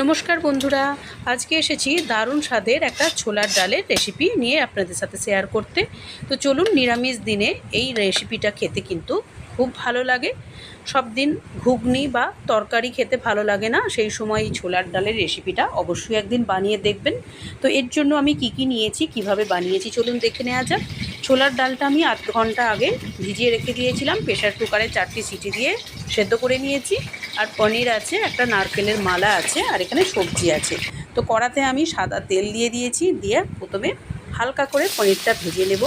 নমস্কার বন্ধুরা, আজকে এসেছি দারুণ স্বাদের একটা ছোলার ডালের রেসিপি নিয়ে আপনাদের সাথে শেয়ার করতে। তো চলুন, নিরামিষ দিনে এই রেসিপিটা খেতে কিন্তু খুব ভালো লাগে। সব দিন ঘুগনি বা তরকারি খেতে ভালো লাগে না, সেই সময় এই ছোলার ডালের রেসিপিটা অবশ্যই একদিন বানিয়ে দেখবেন। তো এর জন্য আমি কি নিয়েছি, কিভাবে বানিয়েছি চলুন দেখে নেওয়া যাক। ছোলার ডালটা আমি আধ ঘন্টা আগে ভিজিয়ে রেখে দিয়েছিলাম, প্রেশার কুকারে 4টি সিটি দিয়ে সেদ্ধ করে নিয়েছি। আর পনির আছে, একটা নারকেলের মালা আছে, আর এখানে সবজি আছে। তো কড়াতে আমি সাদা তেল দিয়ে দিয়েছি, দিয়ে প্রথমে হালকা করে পনিরটা ভেজে নেব।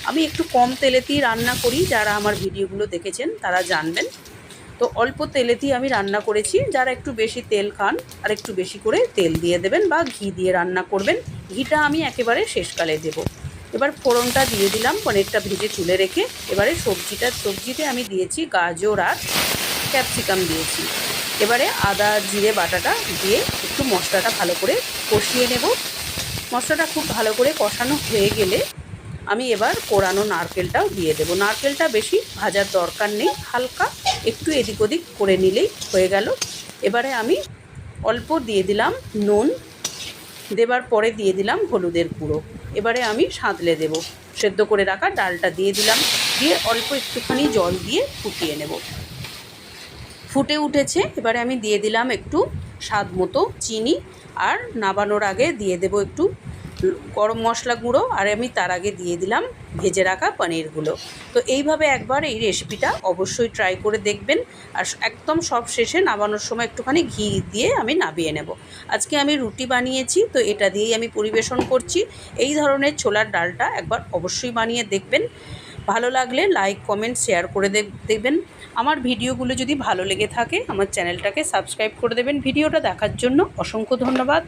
আমি একটু কম তেলেতেই রান্না করি, যারা আমার ভিডিওগুলো দেখেছেন তারা জানবেন। তো অল্প তেলেতেই আমি রান্না করেছি। যারা একটু বেশি তেল খান আর একটু বেশি করে তেল দিয়ে দেবেন বা ঘি দিয়ে রান্না করবেন। ঘিটা আমি একেবারে শেষকালে দেব। এবার ফোড়নটা দিয়ে দিলাম পনিরটা ভেজে তুলে রেখে। এবারে সবজিতে আমি দিয়েছি গাজর আর ক্যাপসিকাম দিয়েছি। এবারে আদা জিরে বাটাটা দিয়ে একটু মশলাটা ভালো করে কষিয়ে নেব। মশলাটা খুব ভালো করে কষানো হয়ে গেলে আমি এবার কোরানো নারকেলটাও দিয়ে দেব। নারকেলটা বেশি ভাজার দরকার নেই, হালকা একটু এদিক ওদিক করে নিলেই হয়ে গেল। এবারে আমি অল্প দিয়ে দিলাম নুন, দেবার পরে দিয়ে দিলাম হলুদের গুঁড়ো। এবারে আমি সাঁতলে দেব। সেদ্ধ করে রাখা ডালটা দিয়ে দিলাম, দিয়ে অল্প একটুখানি জল দিয়ে ফুটিয়ে নেব। ফুটে উঠেছে, এবারে আমি দিয়ে দিলাম একটু স্বাদ মতো চিনি, আর নাবানোর আগে দিয়ে দেব একটু গরম মশলা গুঁড়ো, আর আমি তার আগে দিয়ে দিলাম ভেজে রাখা পনিরগুলো। তো এইভাবে একবার এই রেসিপিটা অবশ্যই ট্রাই করে দেখবেন। আর একদম সব শেষে নাবানোর সময় একটুখানি ঘি দিয়ে আমি নাবিয়ে নেব। আজকে আমি রুটি বানিয়েছি, তো এটা দিয়েই আমি পরিবেশন করছি। এই ধরনের ছোলার ডালটা একবার অবশ্যই বানিয়ে দেখবেন। ভালো লাগলে লাইক কমেন্ট শেয়ার করে দেবেন। আমার ভিডিওগুলো যদি ভালো লেগে থাকে আমার চ্যানেলটাকে সাবস্ক্রাইব করে দেবেন। ভিডিওটা দেখার জন্য অসংখ্য ধন্যবাদ।